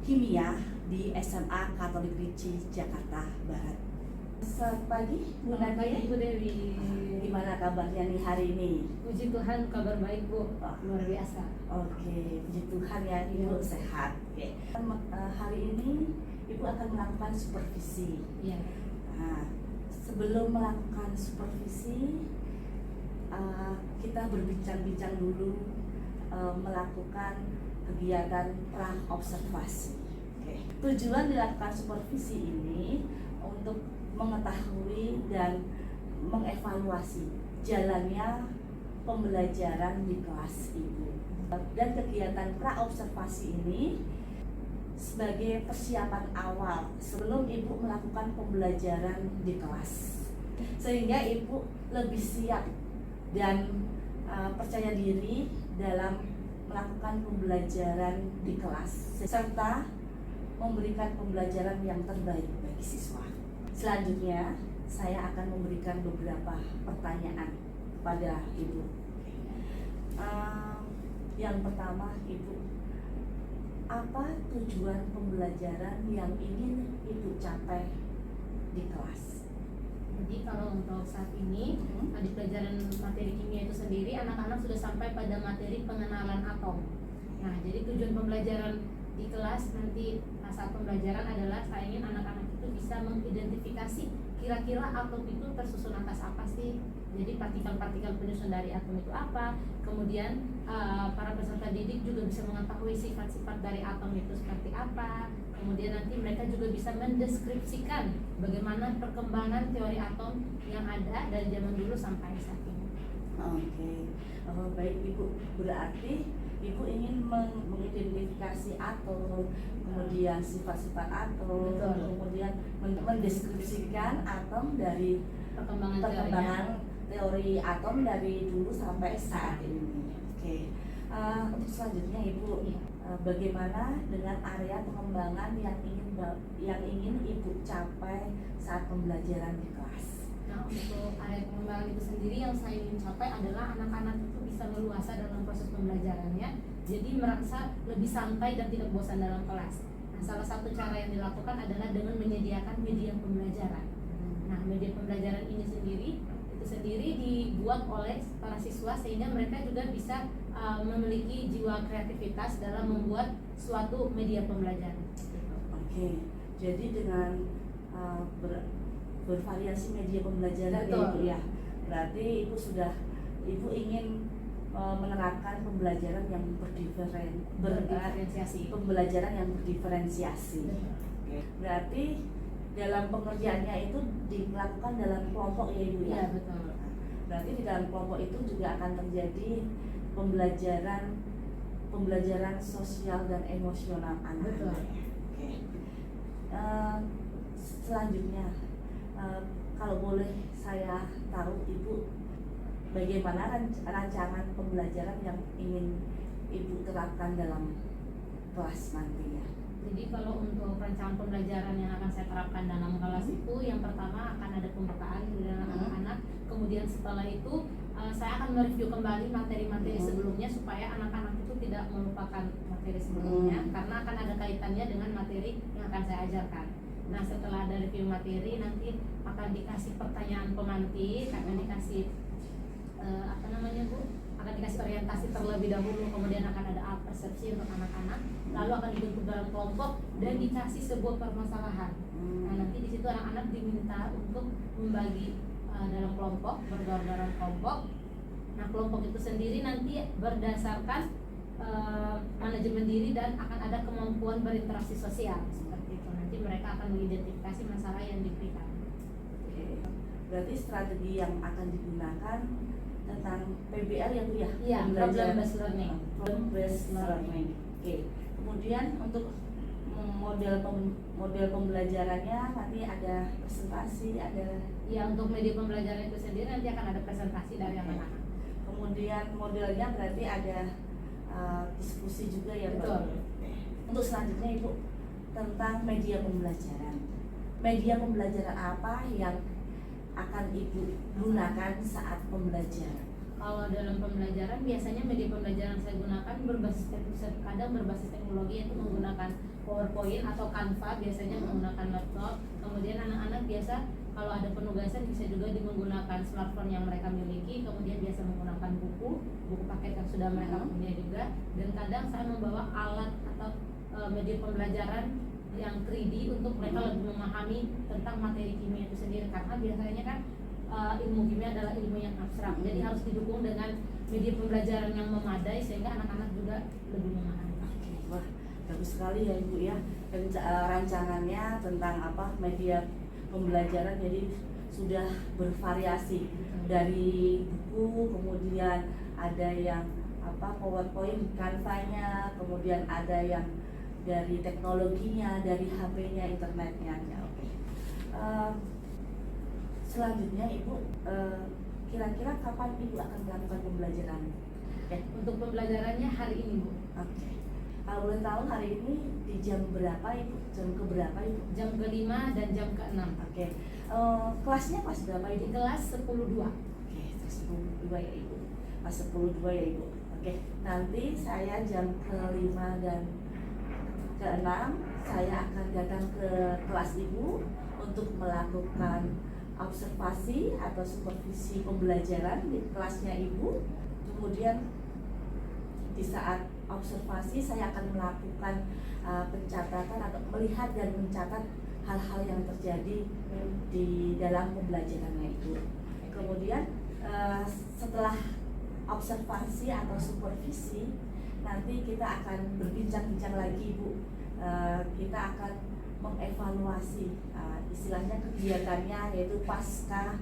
kimia di SMA Katolik Ricci, Jakarta Barat. Selamat pagi, Bu Selamat pagi, Nadia. Bu Dewi. Gimana kabarnya nih hari ini? Puji Tuhan, kabar baik, Bu. Luar biasa. Oke, puji Tuhan ya, Ibu sehat. Oke. Hari ini Ibu akan melakukan supervisi. Iya. Nah, sebelum melakukan supervisi, kita berbincang-bincang dulu, melakukan kegiatan pra-observasi. Oke. Tujuan dilakukan supervisi ini untuk mengetahui dan mengevaluasi jalannya pembelajaran di kelas Ibu. Dan kegiatan pra-observasi ini sebagai persiapan awal sebelum Ibu melakukan pembelajaran di kelas, sehingga Ibu lebih siap dan percaya diri dalam melakukan pembelajaran di kelas serta memberikan pembelajaran yang terbaik bagi siswa. Selanjutnya saya akan memberikan beberapa pertanyaan kepada Ibu. Yang pertama, Ibu, apa tujuan pembelajaran yang ingin Ibu capai di kelas? Jadi kalau untuk saat ini di pelajaran materi kimia itu sendiri, anak-anak sudah sampai pada materi pengenalan atom. Nah, jadi tujuan pembelajaran di kelas nanti saat pembelajaran adalah saya ingin anak-anak itu bisa mengidentifikasi kira-kira atom itu tersusun atas apa sih. Jadi partikel-partikel penyusun dari atom itu apa. Kemudian para peserta didik juga bisa mengetahui sifat-sifat dari atom itu seperti apa. Kemudian nanti mereka juga bisa mendeskripsikan bagaimana perkembangan teori atom yang ada dari zaman dulu sampai saat ini. Oke. Baik Ibu, berarti Ibu ingin mengidentifikasi atom, kemudian sifat-sifat atom, Betul. kemudian mendeskripsikan atom dari perkembangan teori atom dari dulu sampai saat ini. Oke. Untuk selanjutnya Ibu, bagaimana dengan area pengembangan yang ingin Ibu capai saat pembelajaran di kelas? Nah, untuk area pengembangan itu sendiri yang saya ingin capai adalah anak-anak itu bisa meluasa dalam proses pembelajarannya, jadi merasa lebih santai dan tidak bosan dalam kelas. Nah, salah satu cara yang dilakukan adalah dengan menyediakan media pembelajaran. Nah, media pembelajaran ini sendiri dibuat oleh para siswa sehingga mereka juga bisa memiliki jiwa kreativitas dalam membuat suatu media pembelajaran. Oke, jadi dengan bervariasi media pembelajaran. Betul. Ya Ibu ya, berarti Ibu ingin menerapkan pembelajaran yang Berdiferensiasi. pembelajaran yang berdiferensiasi. Oke. Berarti dalam pengerjaannya itu dilakukan dalam kelompok ya Ibu ya? Iya, betul. Berarti di dalam kelompok itu juga akan terjadi pembelajaran sosial dan emosional anak. Betul. Oke. Selanjutnya, kalau boleh saya taruh Ibu, bagaimana rancangan pembelajaran yang ingin Ibu terapkan dalam kelas nantinya? Jadi kalau untuk rancangan pembelajaran yang akan saya terapkan dalam kelas itu, yang pertama akan ada pembukaan dengan anak-anak. Kemudian setelah itu saya akan mereview kembali materi-materi sebelumnya supaya anak-anak itu tidak melupakan materi sebelumnya, karena akan ada kaitannya dengan materi yang akan saya ajarkan. Nah, setelah ada review materi nanti akan dikasih pertanyaan pemantik, akan dikasih Bu? Akan dikasih orientasi terlebih dahulu, kemudian akan ada persepsi untuk anak-anak, lalu akan dibentuk dalam kelompok dan dikasih sebuah permasalahan. Nah, nanti di situ anak-anak diminta untuk membagi dalam kelompok, bergaul dalam kelompok. Nah, kelompok itu sendiri nanti berdasarkan manajemen diri dan akan ada kemampuan berinteraksi sosial seperti itu. Nanti mereka akan mengidentifikasi masalah yang diberikan. Oke. Berarti strategi yang akan digunakan tentang PBL ya Bu ya? Iya, problem based learning. Problem based learning. Oke. Kemudian untuk model pembelajarannya nanti ada presentasi, ada. Ya, untuk media pembelajaran itu sendiri nanti akan ada presentasi dari anak-anak. Kemudian modelnya berarti ada diskusi juga ya Bu. Betul. Untuk selanjutnya Ibu, tentang media pembelajaran. Media pembelajaran apa yang akan Ibu gunakan saat pembelajaran? Kalau dalam pembelajaran biasanya media pembelajaran saya gunakan kadang berbasis teknologi, yaitu menggunakan PowerPoint atau Canva, biasanya menggunakan laptop. Kemudian anak-anak biasa kalau ada penugasan bisa juga menggunakan smartphone yang mereka miliki. Kemudian biasa menggunakan buku paket yang sudah mereka punya juga. Dan kadang saya membawa alat atau media pembelajaran yang 3D untuk mereka lebih memahami tentang materi kimia itu sendiri, karena biasanya kan ilmu kimia adalah ilmu yang abstrak, jadi harus didukung dengan media pembelajaran yang memadai sehingga anak-anak juga lebih memahami. Oke, wah bagus sekali ya Ibu ya, rancangannya tentang media pembelajaran, jadi sudah bervariasi dari buku, kemudian ada yang PowerPoint, Canva-nya, kemudian ada yang dari teknologinya, dari HP-nya, internetnya. Ya, oke. Selanjutnya Ibu, kira-kira kapan Ibu akan melakukan pembelajaran? Untuk pembelajarannya hari ini, Bu. Oke. Kalau boleh tahu hari ini di jam berapa Ibu? Jam ke berapa Ibu? Jam ke-5 dan jam ke-6. Oke. Kelasnya kelas berapa Ibu? Di kelas 10-2. Oke, kelas 10-2 ya Ibu. Kelas 10-2 ya Ibu. Oke. Nanti saya jam ke-5 dan ke-6 saya akan datang ke kelas Ibu untuk melakukan observasi atau supervisi pembelajaran di kelasnya Ibu. Kemudian di saat observasi saya akan melakukan pencatatan atau melihat dan mencatat hal-hal yang terjadi di dalam pembelajarannya Ibu. Kemudian setelah observasi atau supervisi, nanti kita akan berbincang-bincang lagi Ibu. Kita akan mengevaluasi istilahnya kegiatannya, yaitu pasca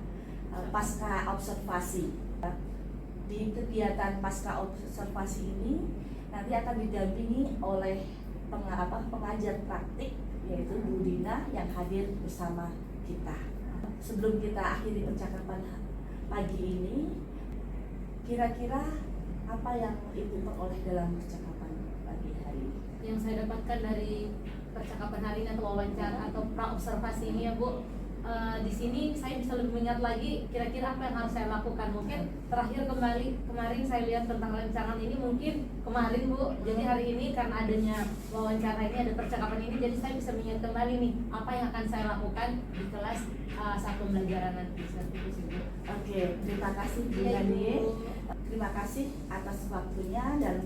observasi. Di kegiatan pasca observasi ini nanti akan didampingi oleh pengajar praktik, yaitu Bu Dina yang hadir bersama kita. Sebelum kita akhiri percakapan pagi ini, kira-kira apa yang Ibu peroleh dalam percakapan pagi hari ini? Yang saya dapatkan dari percakapan hari ini atau wawancara atau pra-observasi ini ya Bu, di sini saya bisa lebih mengingat lagi kira-kira apa yang harus saya lakukan. Mungkin terakhir kemarin saya lihat tentang rancangan ini mungkin kemarin Bu, jadi hari ini karena adanya wawancara ini, ada percakapan ini, jadi saya bisa mengingat kembali nih apa yang akan saya lakukan di kelas saat pembelajaran nanti. Seperti itu sih Bu. Oke, terima kasih Bu Dani. Terima kasih atas waktunya dan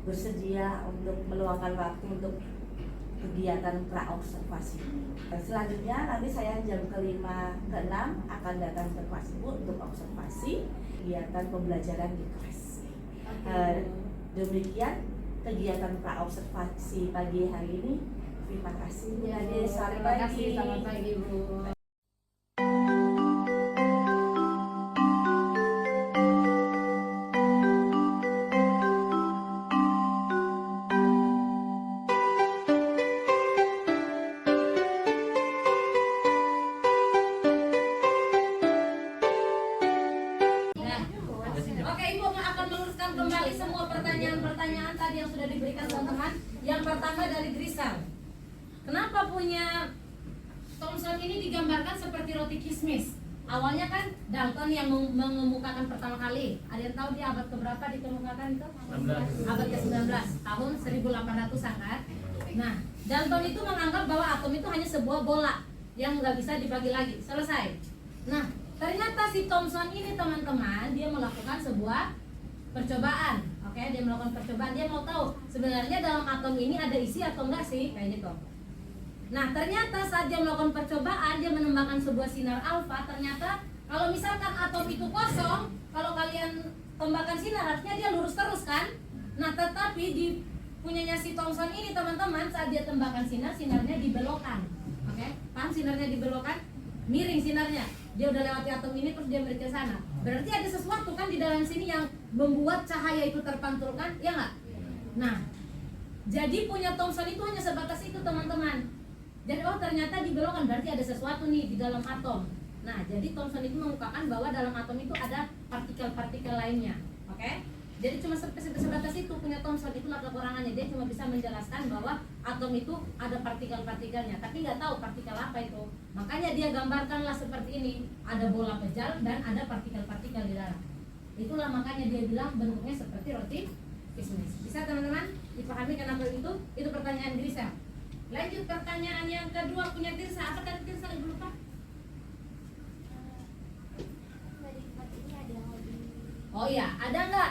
bersedia untuk meluangkan waktu untuk kegiatan pra-observasi. Selanjutnya nanti saya jam ke-5 ke-6 akan datang ke kelas Ibu untuk observasi kegiatan pembelajaran di kelas. Demikian kegiatan pra-observasi pagi hari ini. Terima kasih Bu Dani. Terima kasih, selamat pagi Bu. Kembali semua pertanyaan-pertanyaan tadi yang sudah diberikan teman-teman. Yang pertama dari Grisal, kenapa punya Thomson ini digambarkan seperti roti kismis? Awalnya kan Dalton yang mengemukakan pertama kali. Ada yang tahu dia abad keberapa dikemukakan itu? 19. Abad ke-19, tahun 1800-an kan? Nah, Dalton itu menganggap bahwa atom itu hanya sebuah bola yang nggak bisa dibagi lagi, selesai. Nah, ternyata si Thomson ini teman-teman, dia melakukan sebuah percobaan. Oke, dia melakukan percobaan, dia mau tahu sebenarnya dalam atom ini ada isi atau enggak sih, kayak gitu. Nah, ternyata saat dia melakukan percobaan, dia menembakkan sebuah sinar alfa. Ternyata kalau misalkan atom itu kosong, kalau kalian tembakkan sinar artinya dia lurus terus kan. Nah, tetapi di punyanya si Thomson ini teman-teman, saat dia tembakkan sinar, sinarnya dibelokkan. Oke, paham sinarnya dibelokkan? Miring sinarnya. Dia udah lewati atom ini terus dia balik ke sana. Berarti ada sesuatu kan di dalam sini yang membuat cahaya itu terpantulkan, ya nggak? Nah, jadi punya Thomson itu hanya sebatas itu teman-teman. Jadi ternyata dibelokkan, berarti ada sesuatu nih di dalam atom. Nah, jadi Thomson itu mengungkapkan bahwa dalam atom itu ada partikel-partikel lainnya. Oke? Jadi cuma sebatas itu punya Thomson, itulah kekurangannya. Dia cuma bisa menjelaskan bahwa atom itu ada partikel-partikelnya, tapi nggak tahu partikel apa itu. Makanya dia gambarkanlah seperti ini, ada bola pejal dan ada partikel-partikel di dalam. Itulah makanya dia bilang bentuknya seperti roti kismis. Bisa teman-teman dipahami kenapa itu? Itu pertanyaan Grisa. Lanjut pertanyaan yang kedua punya Tirsa. Apa tadi Tirsa? Ibu lupa. Oh iya, ada nggak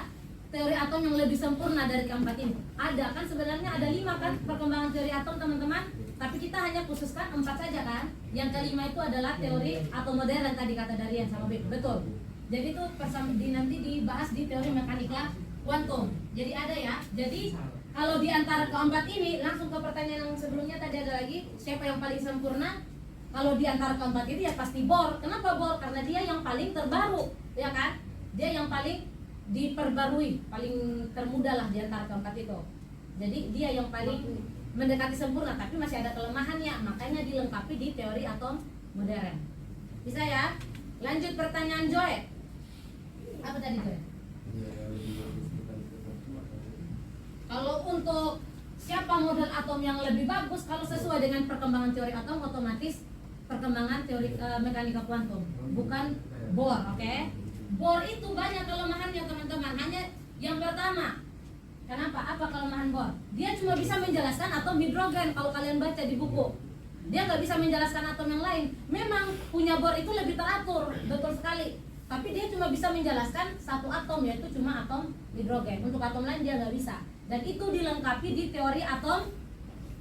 teori atom yang lebih sempurna dari keempat ini? Ada kan, sebenarnya ada 5 kan perkembangan teori atom teman-teman. Tapi kita hanya khususkan 4 saja kan. Yang kelima itu adalah teori atom modern tadi kata Darian sama Beb. Betul. Jadi itu nanti dibahas di teori mekanika kuantum. Jadi ada ya. Jadi kalau di antara keempat ini langsung ke pertanyaan yang sebelumnya tadi ada lagi, siapa yang paling sempurna? Kalau di antara keempat ini ya pasti Bohr. Kenapa Bohr? Karena dia yang paling terbaru, ya kan? Dia yang paling diperbarui, paling termuda lah di antara keempat itu. Jadi dia yang paling mendekati sempurna, tapi masih ada kelemahannya, makanya dilengkapi di teori atom modern. Bisa ya? Lanjut pertanyaan Joy. Apa tadi Joy? Kalau untuk siapa model atom yang lebih bagus, kalau sesuai dengan perkembangan teori atom, otomatis perkembangan teori mekanika kuantum, bukan Bohr, oke? Bohr itu banyak kelemahannya teman-teman. Hanya yang pertama, kenapa? Apa kelemahan Bohr? Dia cuma bisa menjelaskan atom hidrogen. Kalau kalian baca di buku, dia nggak bisa menjelaskan atom yang lain. Memang punya Bohr itu lebih teratur, betul sekali. Tapi dia cuma bisa menjelaskan satu atom, yaitu cuma atom hidrogen. Untuk atom lain dia nggak bisa. Dan itu dilengkapi di teori atom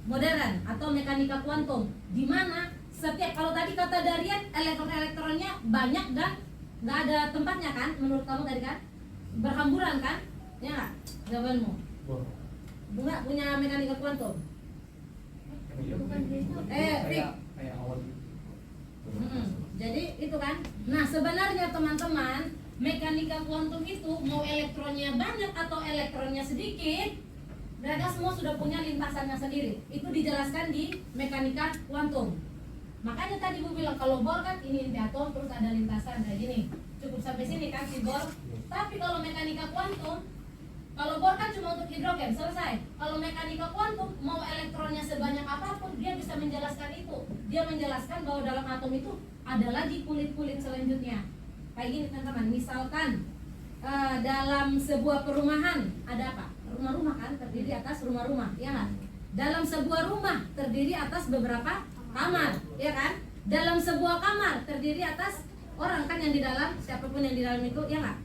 modern atau mekanika kuantum, di mana setiap, kalau tadi kata Darian, elektron-elektronnya banyak dan nggak ada tempatnya kan, menurut kamu tadi kan, berhamburan kan, ya nggak? Jawabanmu bunga punya mekanika kuantum. Rick. Jadi itu kan. Nah sebenarnya teman-teman, mekanika kuantum itu mau elektronnya banyak atau elektronnya sedikit, mereka semua sudah punya lintasannya sendiri. Itu dijelaskan di mekanika kuantum. Makanya tadi Bu bilang kalau Bohr kan ini inti atom terus ada lintasan kayak gini. Cukup sampai sini kan si Bohr. Tapi kalau mekanika kuantum, kalau Bohr kan cuma untuk hidrogen, selesai. Kalau mekanika kuantum mau elektronnya sebanyak apapun dia bisa menjelaskan itu. Dia menjelaskan bahwa dalam atom itu ada lagi kulit-kulit selanjutnya. Kayak gini teman-teman, misalkan dalam sebuah perumahan ada apa? Rumah-rumah kan terdiri atas rumah-rumah, ya kan? Dalam sebuah rumah terdiri atas beberapa kamar, ya kan? Dalam sebuah kamar terdiri atas orang kan yang di dalam, siapapun yang di dalam itu, ya nggak?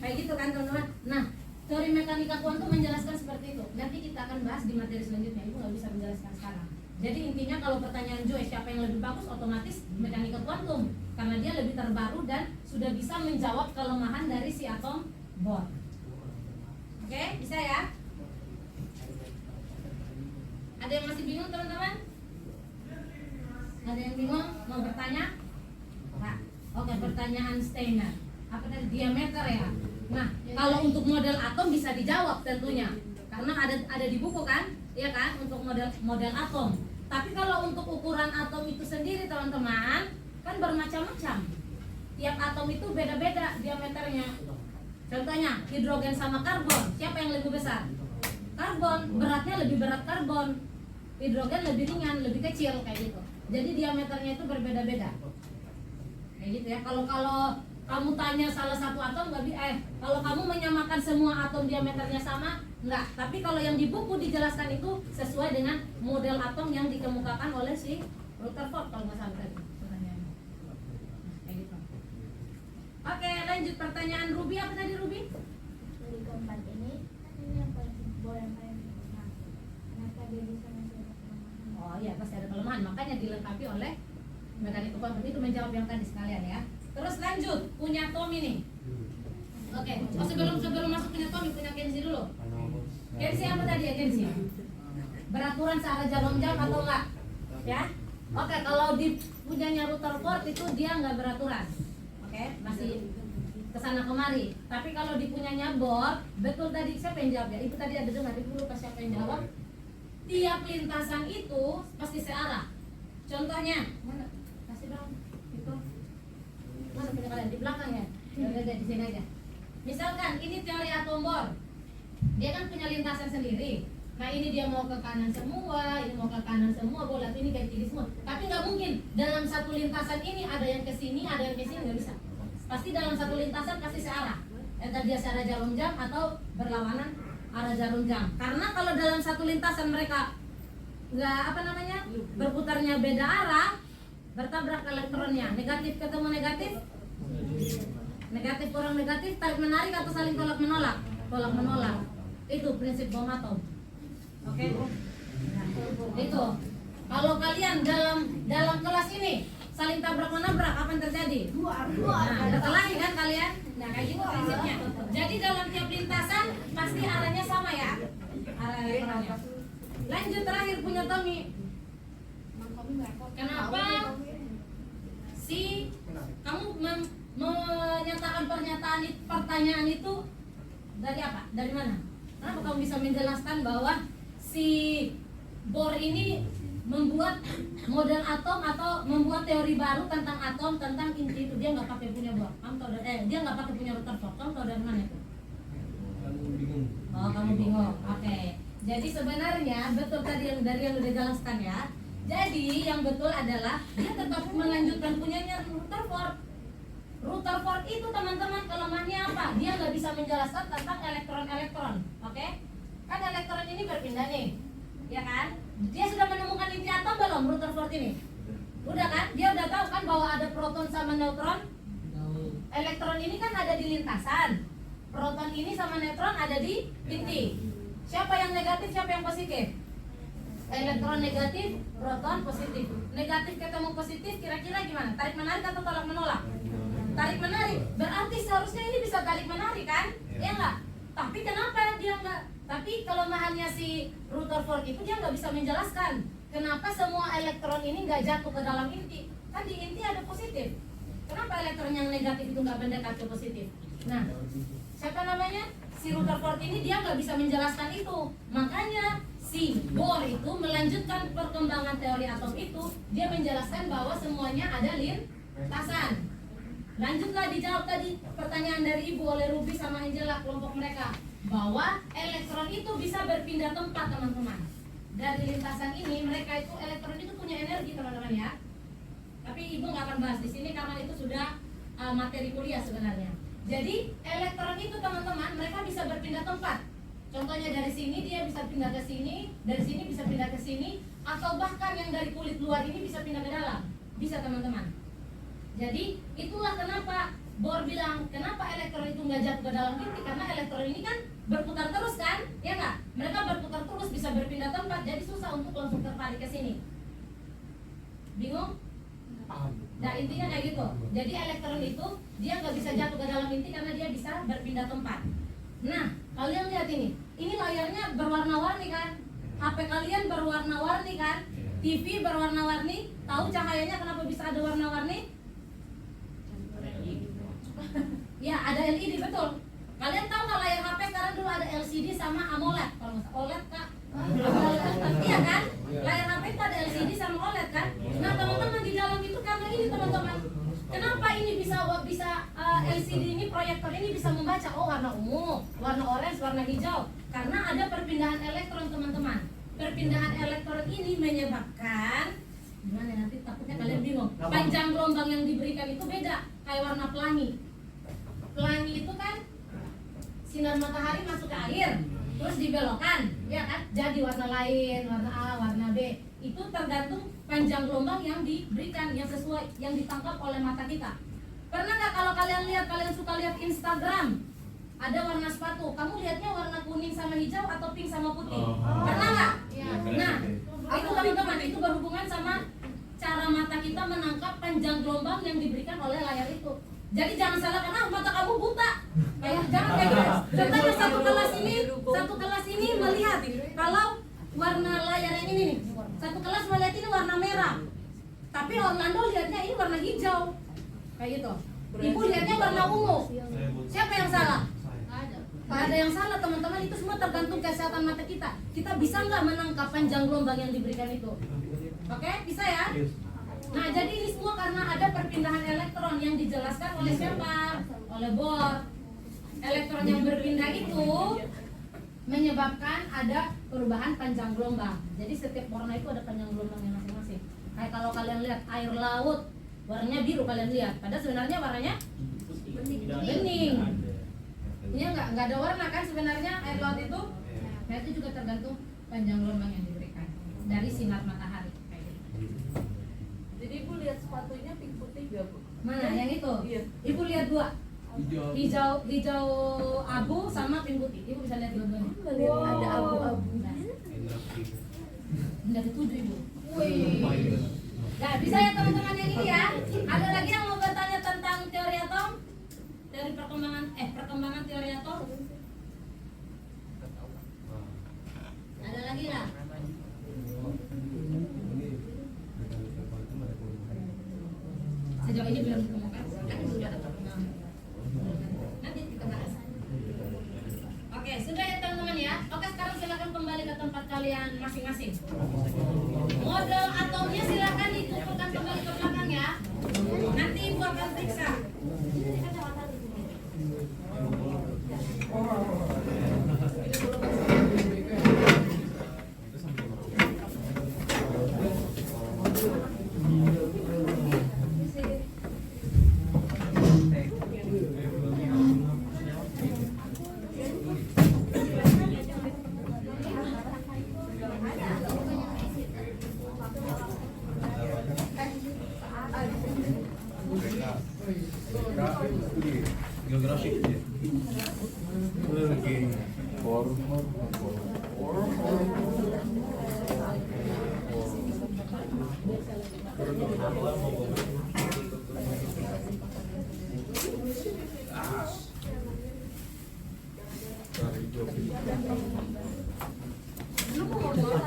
Kayak gitu kan teman-teman. Nah, teori mekanika kuantum menjelaskan seperti itu. Nanti kita akan bahas di materi selanjutnya. Ibu nggak bisa menjelaskan sekarang. Jadi intinya kalau pertanyaan Joy siapa yang lebih bagus, otomatis mekanika kuantum, karena dia lebih terbaru dan sudah bisa menjawab kelemahan dari si atom Bohr. Oke, bisa ya? Ada yang masih bingung teman-teman? Ada yang bingung? Mau bertanya? Nah, oke, pertanyaan Steiner. Apa tadi? Diameter ya? Nah, kalau untuk model atom bisa dijawab tentunya, karena ada di buku kan, ya kan, untuk model atom. Tapi kalau untuk ukuran atom itu sendiri teman-teman, kan bermacam-macam. Tiap atom itu beda-beda diameternya. Contohnya hidrogen sama karbon, siapa yang lebih besar? Karbon, beratnya lebih berat karbon. Hidrogen lebih ringan, lebih kecil kayak gitu. Jadi diameternya itu berbeda-beda. Kayak gitu ya. Kalau kamu tanya salah satu atom kalau kamu menyamakan semua atom diameternya sama, enggak. Tapi kalau yang di buku dijelaskan itu sesuai dengan model atom yang dikemukakan oleh si Rutherford kalau nggak salah tadi pertanyaannya. Kayak gitu. Oke, lanjut pertanyaan Ruby. Apa tadi Ruby? Dari keempat ini kan ini yang paling Bohr yang paling sempurna. Kenapa dia bisa menjadi kelemahan? Oh iya, pasti ada kelemahan. Makanya dilengkapi oleh mekanika kuantum. Itu menjawab yang tadi sekalian ya. Terus lanjut, punya Tommy nih. Oke, sebelum masuk punya Tommy, punya Kenzi dulu. Kenzi apa tadi ya Kenzi? Beraturan searah jarum jam atau enggak? Ya? Oke, kalau di punyanya Rutherford itu dia enggak beraturan. Oke, masih kesana kemari. Tapi kalau di punyanya Bohr, betul tadi siapa yang jawab ya? Ibu tadi ada dengar, ibu lupa siapa yang jawab. Tiap lintasan itu pasti searah. Contohnya, mana? Kasih dong. Itu. Mana punya kalian? Di belakang ya? Udah di sini aja. Misalkan ini teori atom Bohr. Dia kan punya lintasan sendiri. Nah ini dia mau ke kanan semua, ini mau ke kanan semua, bola ini ke kiri semua. Tapi nggak mungkin dalam satu lintasan ini ada yang ke sini, ada yang ke sini, nggak bisa. Pasti dalam satu lintasan pasti searah. deviasi arah jarum jam atau berlawanan arah jarum jam. Karena kalau dalam satu lintasan mereka berputarnya beda arah, bertabrak elektronnya, negatif ketemu negatif, negatif kurang negatif, tarik menarik atau saling tolak menolak, tolak menolak. Itu prinsip bom atom. Oke? Itu. Kalau kalian dalam kelas ini saling tabrak menabrak, apa yang terjadi? Nah, berkelahi kan kalian? Nah, kayak gitu prinsipnya. Jadi dalam tiap lintasan pasti arahnya sama ya, arah elektronnya. Lanjut terakhir punya Tommy. Kenapa kamu menyatakan pertanyaan itu dari apa? Dari mana? Kenapa kamu bisa menjelaskan bahwa si Bohr ini membuat model atom atau membuat teori baru tentang atom, tentang inti itu? Dia nggak pakai punya Bohr. Kamu tahu dia nggak pakai punya Rutherford. Kamu tahu dari mana itu? Oh, kamu bingung. Oke. Jadi sebenarnya betul tadi yang udah jelaskan ya. Jadi yang betul adalah dia tetap melanjutkan punyanya Rutherford. Rutherford itu teman-teman kelemahannya apa? Dia nggak bisa menjelaskan tentang elektron-elektron. Oke? Kan elektron ini berpindah nih, ya kan? Dia sudah menemukan inti atom belum Rutherford ini? Udah kan? Dia udah tahu kan bahwa ada proton sama neutron. Elektron ini kan ada di lintasan. Proton ini sama neutron ada di inti. Siapa yang negatif, siapa yang positif? Elektron negatif, proton positif. Negatif ketemu positif, kira-kira gimana? Tarik menarik atau tolak menolak? Tarik menarik. Berarti seharusnya ini bisa tarik menarik kan? Ya enggak? Tapi kenapa dia enggak? Tapi kelemahannya si Rutherford itu dia nggak bisa menjelaskan kenapa semua elektron ini nggak jatuh ke dalam inti. Kan di inti ada positif. Kenapa elektron yang negatif itu nggak mendekat ke positif? Nah, siapa namanya? Si Rutherford ini dia nggak bisa menjelaskan itu. Makanya si Bohr itu melanjutkan perkembangan teori atom itu. Dia menjelaskan bahwa semuanya ada lintasan. Lanjutlah dijawab tadi pertanyaan dari Ibu oleh Ruby sama Angela, kelompok mereka, bahwa elektron itu bisa berpindah tempat, teman-teman. Dari lintasan ini mereka itu elektron itu punya energi, teman-teman ya. Tapi Ibu nggak akan bahas di sini karena itu sudah materi kuliah sebenarnya. Jadi elektron itu teman-teman mereka bisa berpindah tempat. Contohnya dari sini dia bisa pindah ke sini, dari sini bisa pindah ke sini, atau bahkan yang dari kulit luar ini bisa pindah ke dalam. Bisa teman-teman. Jadi itulah kenapa Bohr bilang kenapa elektron itu nggak jatuh ke dalam inti, karena elektron ini kan berputar terus kan, ya nggak? Mereka berputar terus bisa berpindah tempat, jadi susah untuk langsung tertarik ke sini. Bingung? Nah intinya kayak gitu. Jadi elektron itu dia nggak bisa jatuh ke dalam inti karena dia bisa berpindah tempat. Nah kalian lihat ini layarnya berwarna-warni kan? HP kalian berwarna-warni kan? TV berwarna-warni. Tahu cahayanya kenapa bisa ada warna-warni? Ya ada LED betul. Kalian tahu nggak layar HP sekarang dulu ada LCD sama AMOLED? Kalau nggak OLED kak? Iya kan? Layar HP itu ada LCD sama OLED kan? Nah teman-teman di dalam itu karena ini teman-teman, kenapa ini bisa LCD ini proyektor ini bisa membaca warna ungu, warna orange, warna hijau? Karena ada perpindahan elektron teman-teman. Perpindahan elektron ini menyebabkan gimana nanti takutnya kalian bingung. Panjang gelombang yang diberikan itu beda. Kayak warna pelangi. Pelangi itu kan sinar matahari masuk ke air, terus dibelokkan, ya kan? Jadi warna lain, warna A, warna B. Itu tergantung panjang gelombang yang diberikan, yang sesuai, yang ditangkap oleh mata kita. Pernah nggak kalau kalian suka lihat Instagram, ada warna sepatu, kamu lihatnya warna kuning sama hijau atau pink sama putih? Pernah nggak? Ya. Nah, itu teman-teman, itu berhubungan sama cara mata kita menangkap panjang gelombang yang diberikan oleh layar itu. Jadi jangan salah karena mata kamu buta. Jangan kayak gitu. Contohnya satu kelas ini melihat kalau warna layar yang ini nih. Satu kelas melihat ini warna merah. Tapi Orlando lihatnya ini warna hijau. Kayak gitu. Ibu lihatnya warna ungu. Siapa yang salah? Nggak ada yang salah teman-teman, itu semua tergantung kesehatan mata kita. Kita bisa nggak menangkap panjang gelombang yang diberikan itu? Oke, bisa ya? Nah, jadi ini semua karena ada perpindahan elektron yang dijelaskan oleh siapa? Oleh Bohr. Elektron yang berpindah itu menyebabkan ada perubahan panjang gelombang. Jadi setiap warna itu ada panjang gelombangnya masing-masing. Kayak kalau kalian lihat air laut, warnanya biru kalian lihat. Padahal sebenarnya warnanya bening. Iya nggak ada warna kan sebenarnya air laut itu. Nah itu juga tergantung panjang gelombang yang diberikan dari sinar matahari. Kayak gitu. Jadi ibu lihat sepatunya pink putih gak bu? Mana yang itu? Iya. Ibu lihat dua. Hijau abu sama pink putih. Ibu bisa lihat dua-duanya. Lihat ada abu-abu. Udah ketujuh ibu. Wih. Nah bisa ya teman-teman yang ini ya. Ada lagi yang mau bertanya tentang teori atom? Dari perkembangan teori atom? Ada lagi nggak? Sejauh ini belum ditemukan. Kan sudah ada. Nanti kita bahas. Oke, sudah ya teman-teman ya. Oke, sekarang silakan kembali ke tempat kalian masing-masing. Model atomnya silakan dikumpulkan kembali ke belakang ya. Nanti ibu akan periksa. Geografi ya.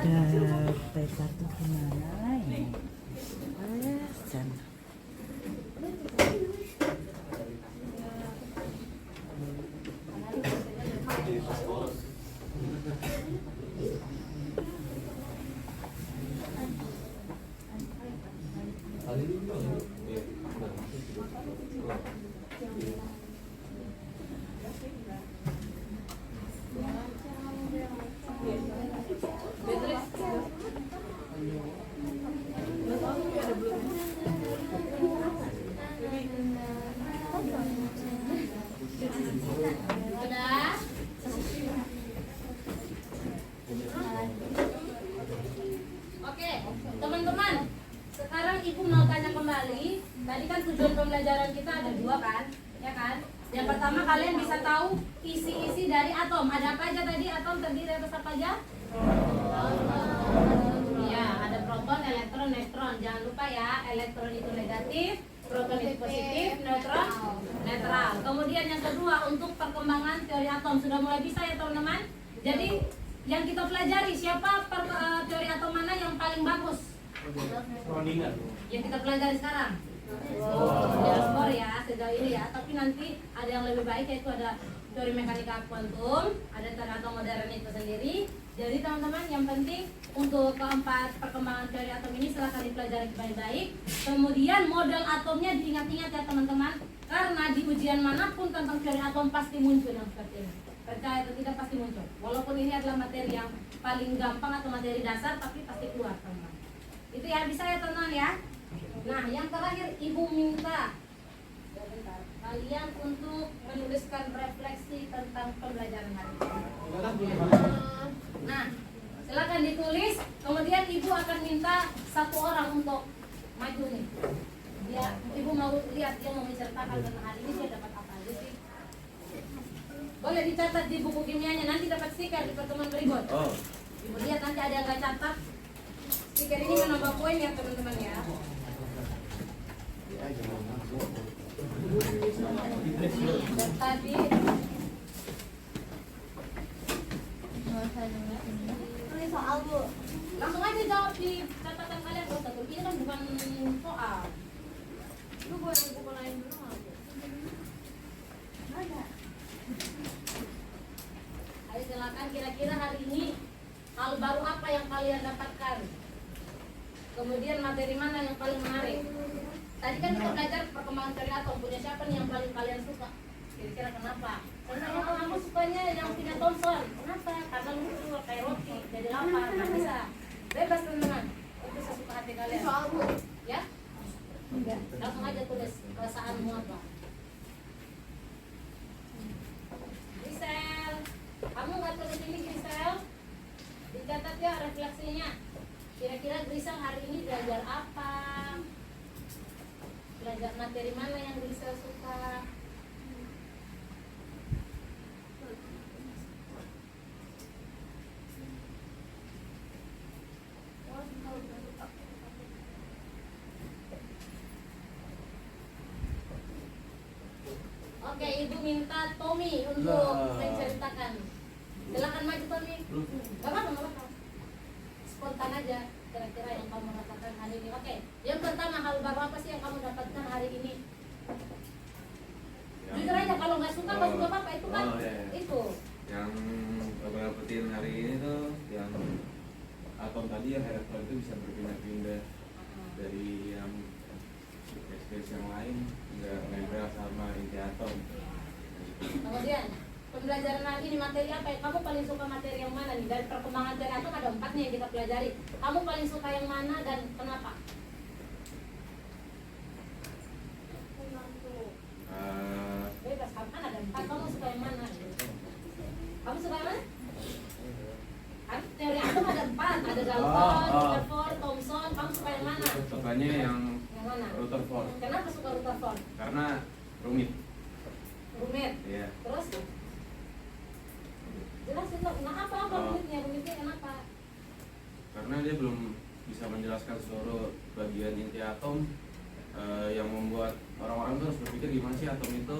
Ada peta tuh gimana ini? Sana. Sudah? Oke, teman-teman. Sekarang ibu mau tanya kembali. Tadi kan tujuan pembelajaran kita ada dua kan, ya kan? Yang pertama kalian bisa tahu isi-isi dari atom. Ada apa aja tadi? Atom terdiri atas apa aja? Iya, ada proton, elektron, neutron. Jangan lupa ya, elektron itu negatif, proton itu positif, neutron netral. Kemudian yang kedua untuk perkembangan teori atom sudah mulai bisa ya teman-teman. Jadi yang kita pelajari siapa teori atom mana yang paling bagus? Yang kita pelajari sekarang. Skor ya sejauh ini ya. Tapi nanti ada yang lebih baik yaitu ada teori mekanika kuantum, ada teori atom modern itu sendiri. Jadi teman-teman yang penting untuk keempat perkembangan teori atom ini silahkan dipelajari baik-baik. Kemudian model atomnya diingat-ingat ya teman-teman. Karena di ujian manapun tentang teori atom pasti muncul yang seperti ini. Percaya atau tidak pasti muncul. Walaupun ini adalah materi yang paling gampang atau materi dasar tapi pasti keluar teman-teman. Itu ya bisa ya teman-teman ya. Nah yang terakhir ibu minta kalian untuk menuliskan refleksi tentang pembelajaran hari ini. Nah, silakan ditulis. Kemudian ibu akan minta satu orang untuk maju nih. Dia, ibu mau lihat dia mau menceritakan tentang hari ini dia dapat apa aja sih. Boleh dicatat di buku kimianya. Nanti dapat stiker di pertemuan berikut. Ibu lihat nanti ada yang nggak catat. Stiker ini menambah poin ya teman-teman ya. Dan tadi Tulis soal bu. langsung aja jawab di catatan kalian kalau satu ini kan bukan soal. Lu boleh buku lain dulu nggak bu? Ada. Ayo silakan kira-kira hari ini hal baru apa yang kalian dapatkan? Kemudian materi mana yang paling menarik? Tadi kan kita belajar perkembangan teori atom. Punya siapa nih yang paling kalian suka? Kira-kira kenapa? Karena aku sukanya yang punya Thomson. Kenapa? Karena lucu kayak roti, jadi lapar, nggak bisa. Bebas teman-teman. Itu sesuka hati kalian. Soal bu. Ya? Enggak. Langsung aja tulis perasaanmu apa. materi mana yang bisa suka? Oke, Ibu minta Tommy untuk menceritakan. Silakan maju Tommy. Gak apa-apa. Spontan aja kira-kira yang kamu rasakan hari ini. Oke, yang pertama hal baru apa sih yang kamu dapatkan hari ini? Jujur aja, kalau nggak suka nggak suka apa itu kan itu. Yang aku dapetin hari ini tuh yang atom tadi yang elektron itu bisa berpindah-pindah dari yang space yang lain nggak nempel sama inti atom. Kemudian pembelajaran hari ini materi apa? Kamu paling suka materi yang mana nih? Dari perkembangan dari atom ada 4 nih yang kita pelajari. Kamu paling suka yang mana dan kenapa? Bebas, kan ada 4. Kamu suka yang mana? Kamu suka yang mana? Kan teori atom ada 4. Ada Dalton, Rutherford, Thomson. Kamu suka yang mana? Sukanya yang mana? Rutherford. Kenapa suka Rutherford? Karena rumit. Rumit. Iya. Terus? Jelasin dong, kenapa rumitnya? Rumitnya kenapa? Karena dia belum bisa menjelaskan seluruh bagian inti atom yang membuat orang-orang tuh harus berpikir gimana sih atom itu,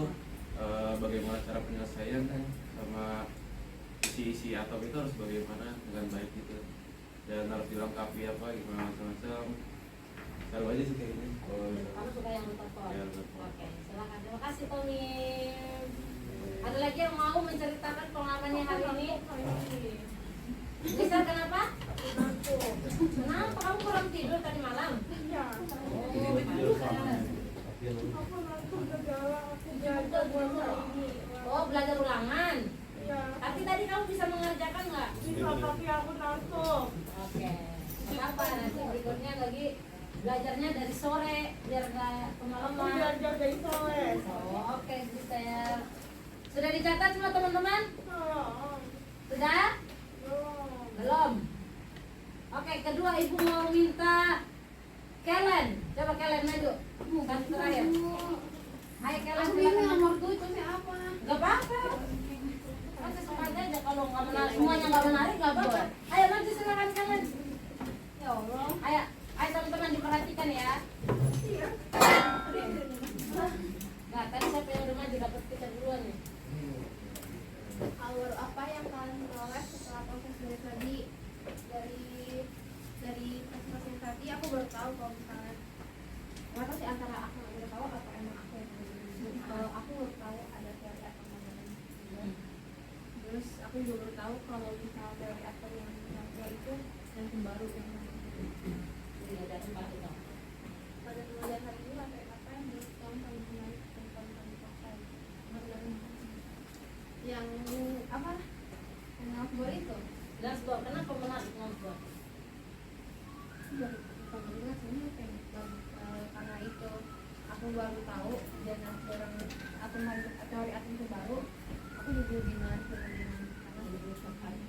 bagaimana cara penyelesaian kan, sama isi-isi atom itu harus bagaimana dengan baik gitu, dan harus dilengkapi apa gimana macam-macam. Selalu aja sih kayak gini. Kamu suka yang Rutherford? Ya, Rutherford. Oke, silakan. Terima kasih Tommy. Ada lagi yang mau menceritakan pengalamannya hari ini? Bisa kenapa? Kenapa kamu kurang tidur tadi malam? Iya. Oh, belajar ulangan. Iya. Tapi tadi kamu bisa mengerjakan nggak? Bisa, tapi aku ngantuk. Oke. Kenapa? Nanti berikutnya lagi belajarnya dari sore biar nggak Aku kemalaman. belajar dari sore. Oh, oke, Gisel. Sudah dicatat semua teman-teman? Oh, Sudah? Belum. Oke, kedua ibu mau minta Kellen. Coba Kellen maju. Bukan terakhir. Hai Kellen, silakan nomor 2 itu siapa? Gak apa-apa. Kan sesuai aja kalau nggak menarik, semuanya nggak menarik nggak apa-apa. Ayo maju silakan Kellen. Ya Allah. Ayo teman-teman diperhatikan ya. Nah, tadi siapa yang udah maju dapat tiket duluan nih? hal baru apa yang kalian peroleh setelah proses dari tadi? Dari proses tadi aku baru tahu kalau misalnya nggak tahu sih antara aku nggak baru tahu atau emang aku yang baru tahu. Kalau aku baru tahu ada teori atom modern. Terus aku juga baru tahu kalau misalnya teori atom yang itu yang baru yang Jadi ada 4 itu. pada pembelajaran hari ini materi apa yang menurut kamu paling menarik dan paling kamu pakai? Yang apa? Yang Nalsbohr itu? Nalsbohr, kenapa menarik Nalsbohr? Bukan jelas ini karena itu aku baru tahu dan teori atom itu baru, aku juga lebih menarik karena lebih terkait.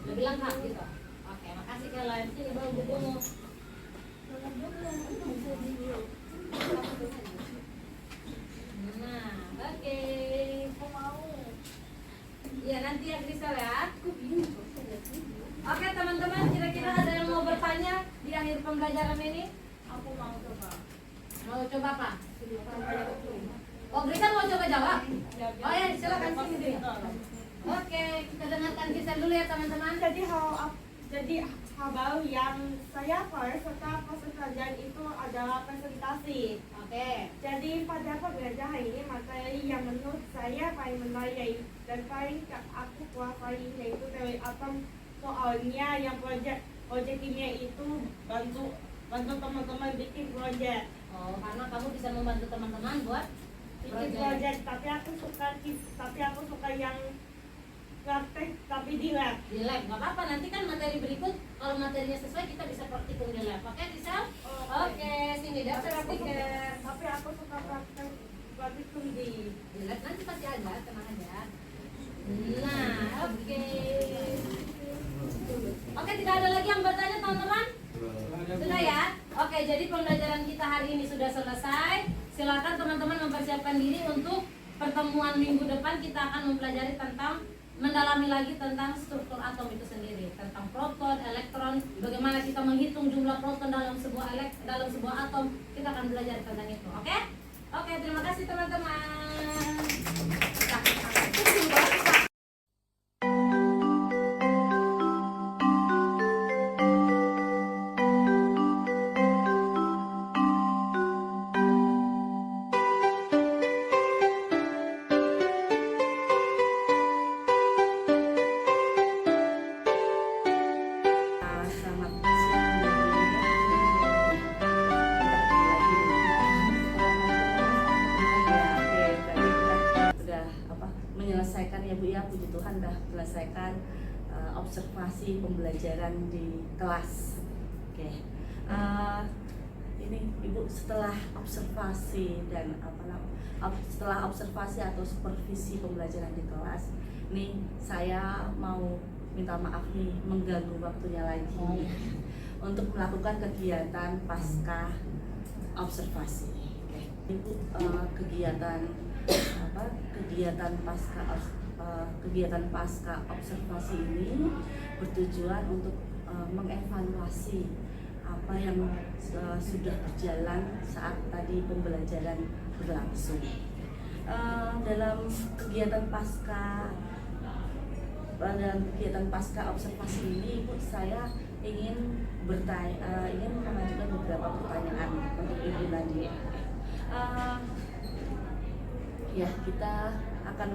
Lebih lengkap gitu. Oke, makasih Kellen. Sini bawa bukumu. Nah, oke. Aku mau. Ya nanti ya Kristal ya. Oke teman-teman, kira-kira ada yang mau bertanya di akhir pembelajaran ini? Aku mau coba. Mau coba apa? Oh, Kristal mau coba jawab? Oh ya, silakan sini. Oke, kita dengarkan Kristal dulu ya teman-teman. Jadi hal baru yang saya first setelah proses pelajaran itu adalah presentasi. Oke. Jadi pada pembelajaran hari ini materi yang menurut saya paling menarik dan paling aku kuasai yaitu teori atom. Soalnya yang project kimia itu bantu teman-teman bikin project. Oh, karena kamu bisa membantu teman-teman buat Bikin project, tapi aku suka yang praktek tapi di lab. di lab. Nggak apa-apa, nanti kan materi berikut kalau materinya sesuai kita bisa praktikum di lab. Oke, Kristal? Oke, sini daftar stiker. Tapi aku suka praktikum di Lab nanti pasti ada, tenang aja. Nah, oke. Oke, tidak ada lagi yang bertanya teman-teman? Sudah ya? Oke, jadi pembelajaran kita hari ini sudah selesai. silakan teman-teman mempersiapkan diri untuk pertemuan minggu depan. Kita akan mempelajari tentang, mendalami lagi tentang struktur atom itu sendiri, tentang proton, elektron, bagaimana kita menghitung jumlah proton dalam sebuah atom. Kita akan belajar tentang itu. Oke, terima kasih teman-teman. Selamat siang dari tadi kita sudah menyelesaikan ya Bu ya, puji Tuhan dah menyelesaikan observasi pembelajaran di kelas. Oke. Ini Ibu setelah observasi dan setelah observasi atau supervisi pembelajaran di kelas, nih saya mau minta maaf nih mengganggu waktunya lagi untuk melakukan kegiatan pasca observasi. Oke. Ibu kegiatan pasca observasi ini bertujuan untuk mengevaluasi apa yang sudah berjalan saat tadi pembelajaran berlangsung. Dalam kegiatan pasca observasi ini, Ibu, saya ingin mengajukan beberapa pertanyaan untuk Ibu Nadia. Ya, kita akan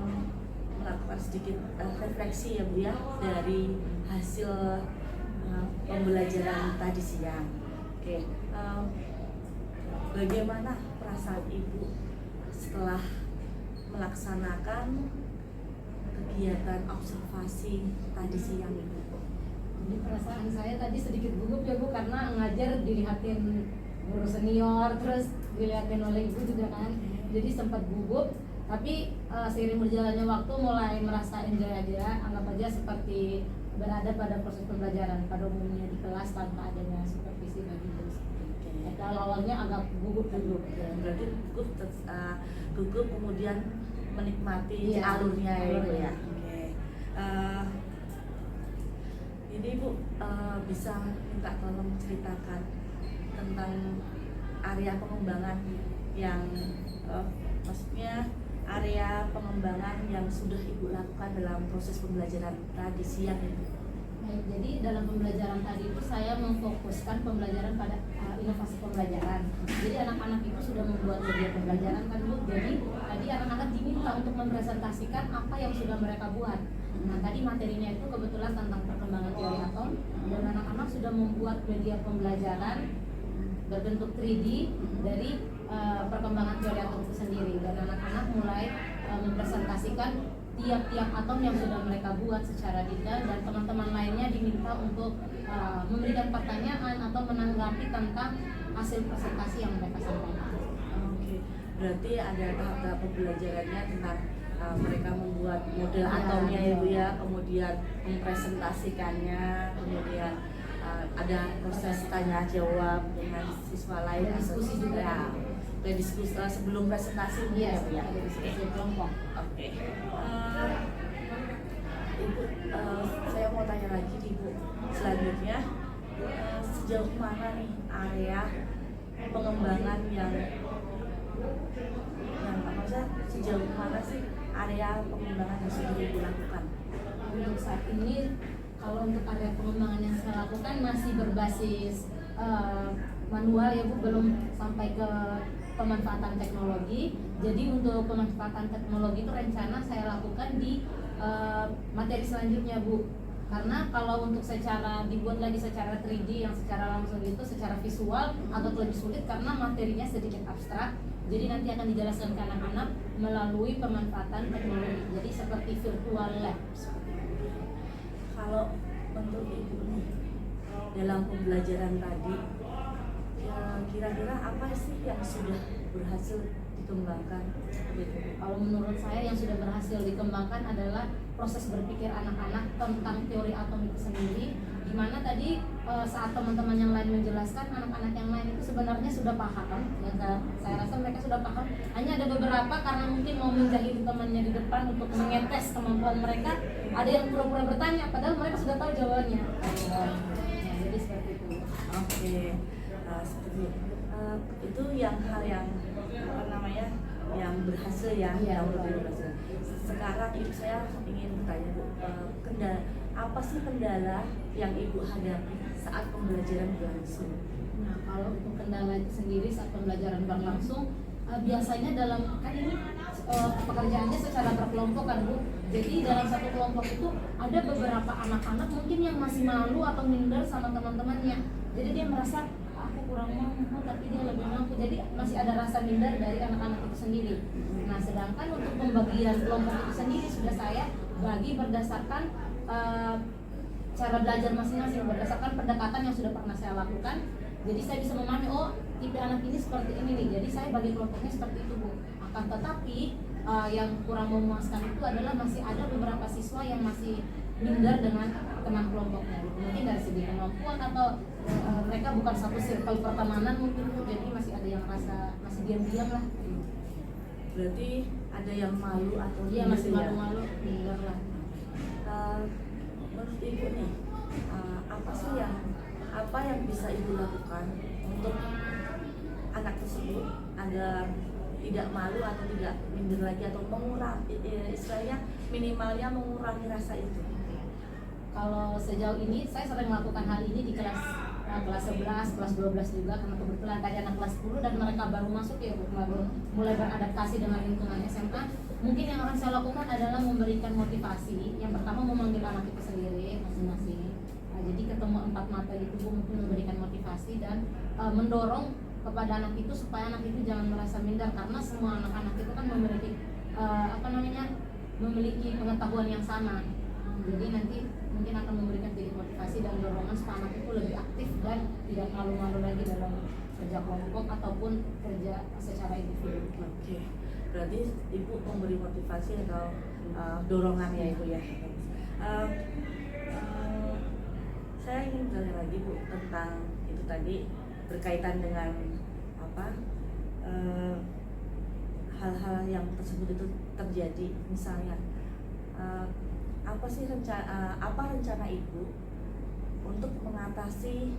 melakukan sedikit refleksi ya Bu ya dari hasil pembelajaran tadi siang. Oke, bagaimana perasaan Ibu setelah melaksanakan kegiatan observasi tadi siang Ibu? Jadi perasaan saya tadi sedikit gugup ya Bu, karena ngajar dilihatin guru senior, terus dilihatin oleh Ibu juga kan, jadi sempat gugup. Tapi seiring berjalannya waktu mulai merasa enjoy aja, anggap aja seperti berada pada proses pembelajaran pada umumnya di kelas tanpa adanya supervisi bagi guru. Kalau awalnya agak gugup dulu. Berarti gugup kemudian menikmati alurnya ya Ibu ya. Oke. Ini Ibu bisa minta tolong ceritakan tentang area pengembangan yang maksudnya area pengembangan yang sudah Ibu lakukan dalam proses pembelajaran tadi siang Ibu. Baik, jadi dalam pembelajaran tadi itu saya memfokuskan pembelajaran pada inovasi pembelajaran. Jadi anak-anak itu sudah membuat media pembelajaran kan Bu. Jadi tadi anak-anak diminta untuk mempresentasikan apa yang sudah mereka buat. Nah tadi materinya itu kebetulan tentang perkembangan teori atom, dan anak-anak sudah membuat media pembelajaran berbentuk 3D dari perkembangan teori atom itu sendiri, dan anak-anak mulai mempresentasikan tiap-tiap atom yang sudah mereka buat secara detail, dan teman-teman lainnya diminta untuk memberikan pertanyaan atau menanggapi tentang hasil presentasi yang mereka sampaikan. Oke, berarti ada tahap-tahap pembelajarannya tentang mereka membuat model atomnya ya Bu ya, kemudian mempresentasikannya, kemudian ada proses tanya jawab dengan siswa lain, Diskusi juga ya. Oke, diskusi sebelum presentasi ya Bu ya. Ada diskusi kelompok. Oke. Ibu, saya mau tanya lagi Ibu, selanjutnya sejauh mana nih area pengembangan yang sejauh mana sih area pengembangan yang sudah Ibu lakukan? Untuk saat ini, kalau untuk area pengembangan yang saya lakukan masih berbasis manual ya Bu, belum sampai ke pemanfaatan teknologi. Jadi untuk pemanfaatan teknologi itu rencana saya lakukan di materi selanjutnya Bu. Karena kalau untuk dibuat lagi secara 3D yang secara langsung itu secara visual agak lebih sulit karena materinya sedikit abstrak. Jadi nanti akan dijelaskan ke anak-anak melalui pemanfaatan teknologi. Jadi seperti virtual lab. Kalau untuk Ibu nih dalam pembelajaran tadi, kira-kira apa sih yang sudah berhasil dikembangkan? Kalau menurut saya yang sudah berhasil dikembangkan adalah proses berpikir anak-anak tentang teori atom itu sendiri, Dimana tadi saat teman-teman yang lain menjelaskan, anak-anak yang lain itu sebenarnya sudah paham. Ya, saya rasa mereka sudah paham. Hanya ada beberapa karena mungkin mau menjahili temannya di depan untuk mengetes kemampuan mereka, ada yang pura-pura bertanya, padahal mereka sudah tahu jawabannya. Ya, jadi seperti itu. Oke, seperti itu yang hal yang apa namanya yang berhasil ya, Iya, yang betul. berhasil. Sekarang ibu saya ingin bertanya Bu, apa sih kendala yang ibu hadapi saat pembelajaran berlangsung? Nah, kalau untuk kendala itu sendiri saat pembelajaran berlangsung, biasanya dalam kan ini pekerjaannya secara berkelompok kan Bu. Jadi dalam satu kelompok itu ada beberapa anak-anak mungkin yang masih malu atau minder sama teman-temannya. Jadi dia merasa aku kurang mampu tapi dia lebih mampu. Jadi masih ada rasa minder dari anak-anak itu sendiri. Nah, sedangkan untuk pembagian kelompok itu sendiri sudah saya bagi berdasarkan cara belajar masing-masing, berdasarkan pendekatan yang sudah pernah saya lakukan. Jadi saya bisa memahami, oh tipe anak ini seperti ini nih, jadi saya bagi kelompoknya seperti itu Bu. Akan tetapi yang kurang memuaskan itu adalah masih ada beberapa siswa yang masih minder dengan teman kelompoknya. Mungkin dari segi kemampuan atau mereka bukan satu circle pertemanan mungkin Bu, jadi masih ada yang rasa masih diam-diam lah. Berarti ada yang malu atau Dia minder masih ya? malu-malu, minder lah. Menurut ibu nih, apa yang bisa ibu lakukan untuk anak tersebut agar tidak malu atau tidak minder lagi atau mengurangi istilahnya minimalnya mengurangi rasa itu? Kalau sejauh ini saya sering melakukan hal ini di kelas 11, kelas 12 juga, karena kebetulan tadi anak kelas 10 dan mereka baru masuk ya Bu, baru mulai beradaptasi dengan lingkungan SMA. Mungkin yang akan saya lakukan adalah memberikan motivasi. Yang pertama memanggil anak itu sendiri masing-masing. Nah, jadi ketemu 4 mata itu Bu, mungkin memberikan motivasi dan mendorong kepada anak itu supaya anak itu jangan merasa minder, karena semua anak-anak itu kan memiliki memiliki pengetahuan yang sama. Jadi nanti mungkin akan memberikan jadi motivasi dan dorongan supaya anak itu lebih aktif dan tidak malu-malu lagi dalam kerja kelompok ataupun kerja secara individu. Oke, berarti ibu memberi motivasi atau dorongan ya ibu ya. Saya ingin bertanya lagi Bu tentang itu tadi berkaitan dengan hal-hal yang tersebut itu terjadi, misalnya apa rencana ibu untuk mengatasi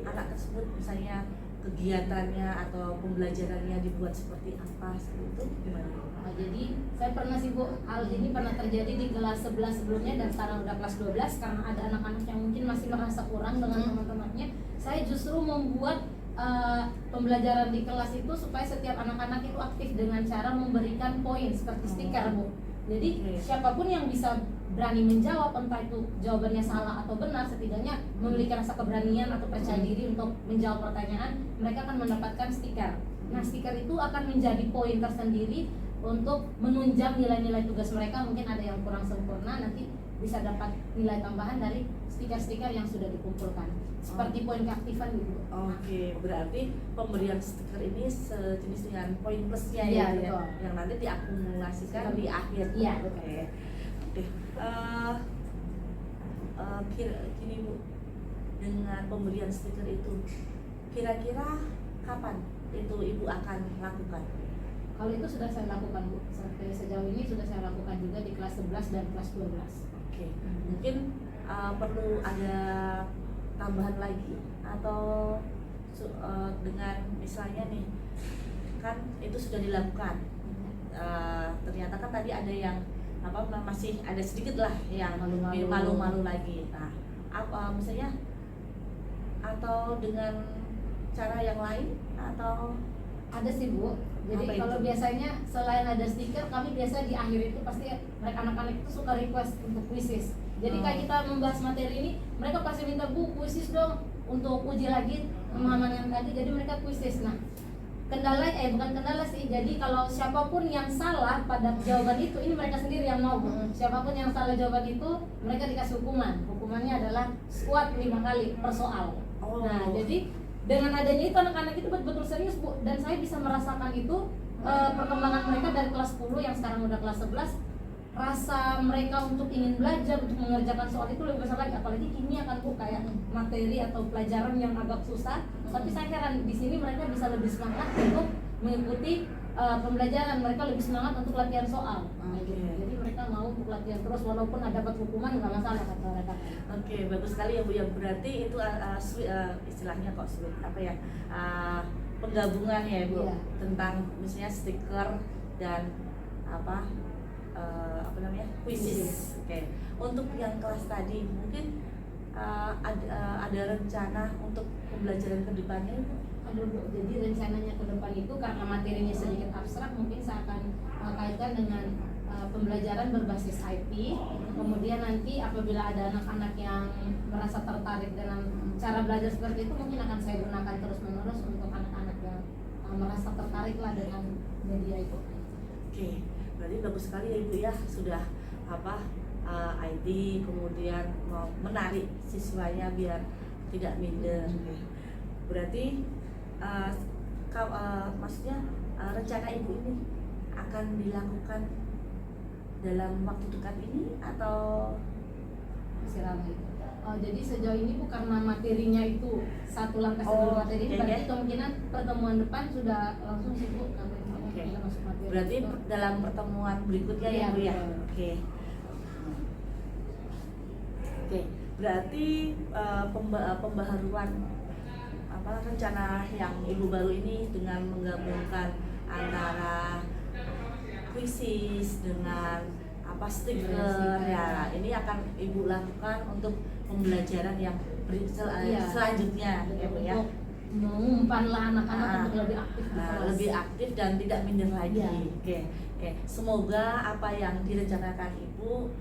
anak tersebut, misalnya kegiatannya atau pembelajarannya dibuat seperti apa, seperti itu gimana? Nah, jadi saya pernah sih Bu, hal ini pernah terjadi di kelas 11 sebelumnya dan sekarang udah kelas 12 karena ada anak-anak yang mungkin masih merasa kurang dengan teman-temannya. Saya justru membuat pembelajaran di kelas itu supaya setiap anak-anak itu aktif dengan cara memberikan poin seperti stiker Bu. Jadi siapapun yang bisa berani menjawab, entah itu jawabannya salah atau benar, setidaknya memiliki rasa keberanian atau percaya diri untuk menjawab pertanyaan, mereka akan mendapatkan stiker. Nah, stiker itu akan menjadi poin tersendiri untuk menunjang nilai-nilai tugas mereka. Mungkin ada yang kurang sempurna, nanti bisa dapat nilai tambahan dari stiker-stiker yang sudah dikumpulkan. Seperti poin keaktifan gitu. Oke, berarti pemberian stiker ini sejenis dengan poin plusnya Iya, ya, betul. yang nanti diakumulasikan di akhir. Iya, Oke. Gini Bu, dengan pemberian stiker itu, kira-kira kapan itu ibu akan lakukan? Kalau itu sudah saya lakukan Bu, sampai sejauh ini sudah saya lakukan juga di kelas 11 dan kelas 12. Oke, mungkin perlu ada tambahan lagi atau dengan misalnya nih, kan itu sudah dilakukan, ternyata kan tadi ada yang masih ada sedikit lah yang malu-malu lagi. Nah, misalnya atau dengan cara yang lain atau ada sih Bu. Jadi Apa kalau itu? biasanya selain ada stiker, kami biasa di akhir itu pasti mereka anak-anak itu suka request untuk quizzes. Jadi kayak kita membahas materi ini, mereka pasti minta Bu quizzes dong untuk uji lagi pemahaman yang tadi. Jadi mereka quizzes. Nah, bukan kendala sih. Jadi kalau siapapun yang salah pada jawaban itu, ini mereka sendiri yang mau Bu. Siapapun yang salah jawaban itu, mereka dikasih hukuman. Hukumannya adalah squat 5 kali per soal. Nah, jadi dengan adanya itu anak-anak itu betul-betul serius Bu, dan saya bisa merasakan itu perkembangan mereka dari kelas 10 yang sekarang udah kelas 11 rasa mereka untuk ingin belajar, untuk mengerjakan soal itu lebih besar lagi, apalagi kimia kan Bu, kayak materi atau pelajaran yang agak susah. Tapi saya heran di sini mereka bisa lebih semangat untuk mengikuti pembelajaran, mereka lebih semangat untuk latihan soal. Oke. Jadi mereka mau untuk latihan terus walaupun ada dapat hukuman nggak masalah kata mereka. Oke, bagus sekali ya Bu. Ya berarti itu istilahnya kok apa ya? Penggabungan ya Bu, Iya. tentang misalnya stiker dan apa namanya? Quizzes. Oke. Untuk yang kelas tadi mungkin ada rencana untuk pembelajaran ke depannya Bu? Aduh, Bu, jadi rencananya ke depan itu karena materinya sedikit abstrak, mungkin saya akan kaitkan dengan pembelajaran berbasis IT. Kemudian nanti apabila ada anak-anak yang merasa tertarik dengan cara belajar seperti itu, mungkin akan saya gunakan terus-menerus untuk anak-anak yang merasa tertarik lah dengan media itu. Oke, berarti bagus sekali ya Ibu ya, sudah IT kemudian mau menarik siswanya biar tidak minder. Berarti maksudnya rencana Ibu ini akan dilakukan dalam waktu dekat ini atau Masih ramai. Jadi sejauh ini Bu, karena materinya itu satu langkah sebelum materi ini, oke, berarti oke. kemungkinan pertemuan depan sudah langsung sih Bu, kalau Oke. kita masuk materi. berarti itu. dalam pertemuan berikutnya ya Iya, Bu ya? betul. Oke. Oke, berarti pembaharuan rencana yang Ibu baru ini dengan menggabungkan antara quizzes dengan stiker ya, ini akan Ibu lakukan untuk pembelajaran yang Iya. selanjutnya ya Bu ya. Untuk mengumpan lah anak-anak Ah. untuk lebih aktif di kelas. Lebih aktif dan tidak minder lagi. Iya. Oke. Semoga apa yang direncanakan Ibu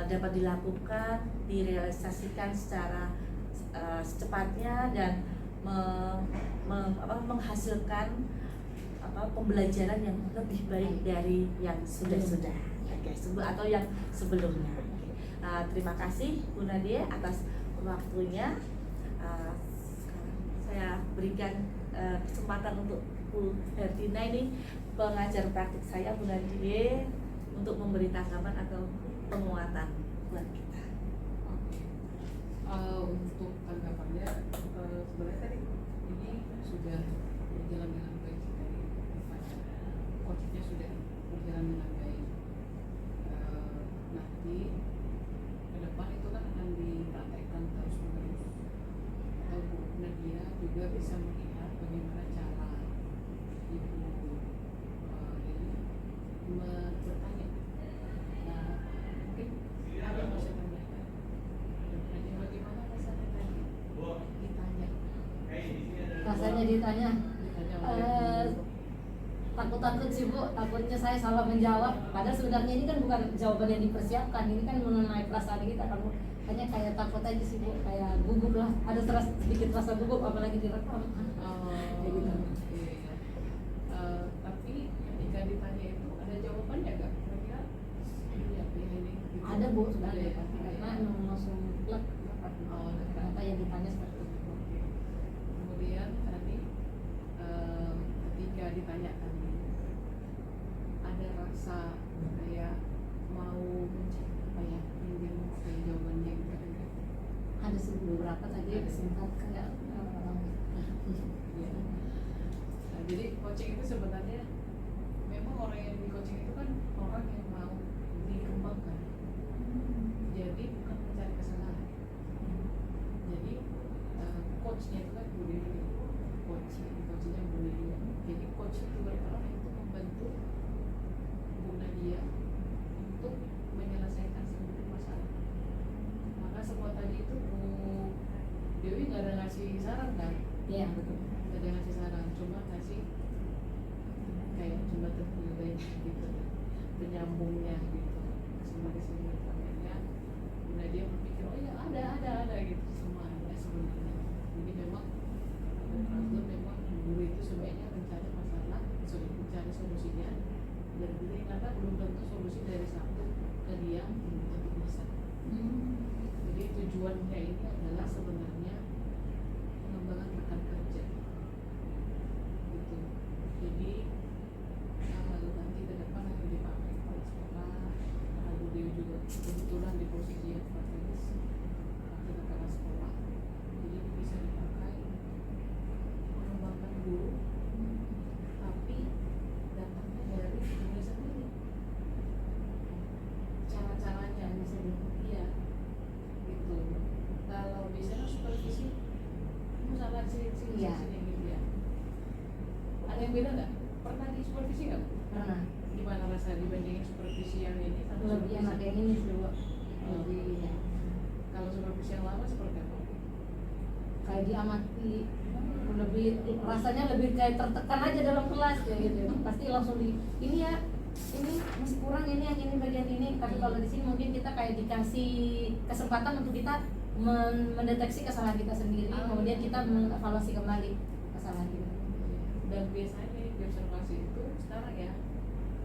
dapat dilakukan, direalisasikan secara secepatnya dan menghasilkan pembelajaran yang lebih baik dari yang sudah-sudah. Atau yang sebelumnya. Oke. Terima kasih Bu Nadia atas waktunya. Saya berikan kesempatan untuk Bu Hertina ini, pengajar praktik saya Bu Nadia, untuk memberi tanggapan atau penguatan buat kita. Untuk tanggapannya sebenarnya tadi ini sudah berjalan dengan baik dari coachnya sudah berjalan dengan baik. Nanti ke depan itu kan akan dipraktekkan terus menerus. Bu Nadia juga bisa melihat bagaimana cara ibu ini bertanya. Nah, mungkin ada yang bisa tanyakan. Bertanya bagaimana rasanya tadi ditanya. Rasanya ditanya. Ditanya oleh guru. Takut-takut sih Bu, takutnya saya salah menjawab. Padahal sebenarnya ini kan bukan jawaban yang dipersiapkan, ini kan mengenai perasaan kita. Kamu hanya kayak takut aja sih Bu, kayak gugup lah. Ada sedikit rasa gugup, apalagi direkam. Kayak gitu. Iya. Tapi ketika ditanya itu ada jawabannya nggak? Kira-kira ini apa ini? Gitu. Ada Bu, sudah Ada ada ya? pasti, karena memang langsung plek ternyata yang ditanya seperti itu. Kemudian tadi ketika ditanya tadi ada rasa kayak mau mencari apa ya, ingin kayak jawabannya gitu kan? Ada sih beberapa tadi Ada. singkat kayak Iya. Nah, jadi coaching itu sebenarnya memang orang yang di coaching itu kan orang yang mau dikembangkan. Jadi bukan mencari kesalahan. Jadi coachnya itu kan Bu Dewi, coachnya Bu Dewi. Jadi coach itu berperan untuk membantu Bu Nadia untuk menyelesaikan seluruh masalah. Maka semua tadi itu Bu Dewi nggak ada ngasih saran kan? Iya betul. Nggak ada ngasih saran, cuma ngasih kayak cuma terpilih gitu, penyambungnya gitu. Sebagai sebuah karya, Bu Nadia berpikir oh ya ada gitu, semua ada sebenarnya. Jadi memang ada problem, memang guru itu sebaiknya mencari masalah, mencari solusinya, dan ternyata belum tentu solusi dari satu ke dia belum tentu bisa. Jadi tujuannya ini adalah sebenarnya pengembangan rekan kerja gitu. Jadi nanti ke depan akan dipakai oleh sekolah, posisi yang strategis kepala sekolah, jadi ini bisa dipakai mengembangkan guru, tapi datangnya dari diri sendiri, cara-caranya bisa iya gitu. Kalau biasanya supervisi misalnya sini Iya. gitu ya, ada yang beda nggak? Pernah di supervisi nggak? Pernah. Gimana rasa dibandingin supervisi yang ini sama Lebih supervisi? enak yang ini sih Bu. Oh. Lebih ya. Kalau supervisi yang lama seperti apa? Kayak diamati, lebih rasanya lebih kayak tertekan aja dalam kelas kayak gitu. Pasti langsung ini ya, ini masih kurang ini yang ini bagian ini. Tapi kalau di sini mungkin kita kayak dikasih kesempatan untuk kita mendeteksi kesalahan kita sendiri, kemudian kita mengevaluasi kembali kesalahan kita. Dan biasanya di observasi itu sekarang ya,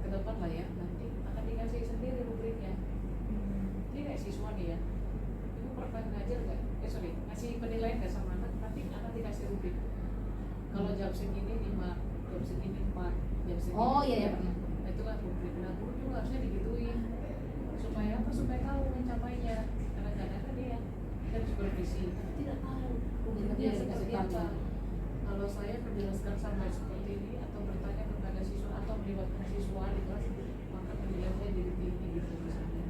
ke depan lah ya, nanti akan dikasih sendiri rubriknya. Ini kayak siswa nih ya, ibu pernah ngajar nggak? Ngasih penilaian nggak sama anak, nanti akan dikasih rubrik. Kalau jam segini 5, jam segini 4, jam segini Oh iya ya 3. pernah. Nah itu kan rubrik. Nah guru juga harusnya digituin supaya apa? Supaya tahu mencapainya. Karena kadang-kadang dia kan supervisi tapi tidak tahu rubriknya Tidak seperti dikasih tahu. apa. Kalau saya menjelaskan sampai seperti ini atau bertanya kepada siswa atau melibatkan siswa di kelas, maka penilaian saya jadi tinggi gitu misalnya.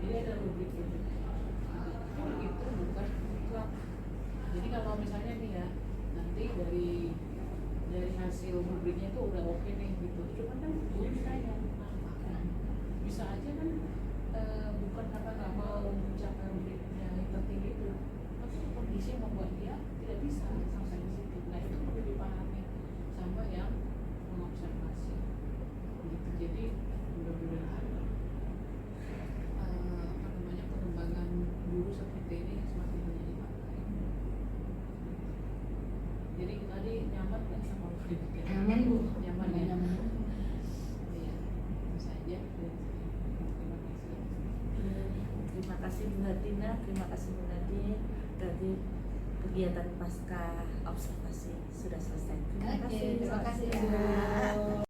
Jadi ada rubrik itu. Kalau itu bukan mutlak. Jadi kalau misalnya nih ya, nanti dari hasil rubriknya itu udah oke nih gitu. Cuman kan guru ditanya apa? Bisa aja kan bukan karena nggak mau mencapai rubriknya yang tertinggi itu, tapi kondisi yang membuat dia tidak bisa sampai di situ. Nah itu perlu dipahami sama yang mengobservasi gitu. Jadi mudah-mudahan apa namanya pengembangan guru seperti ini semakin banyak dipakai. Jadi tadi nyaman nggak sama rubriknya? Nyaman Bu. Nyaman ya. Nyaman. Iya, itu saja. Terima kasih. Terima kasih Bu Hartina, terima kasih Bu Nadine. Berarti kegiatan pasca observasi sudah selesai. Oke, terima kasih ya. Bu.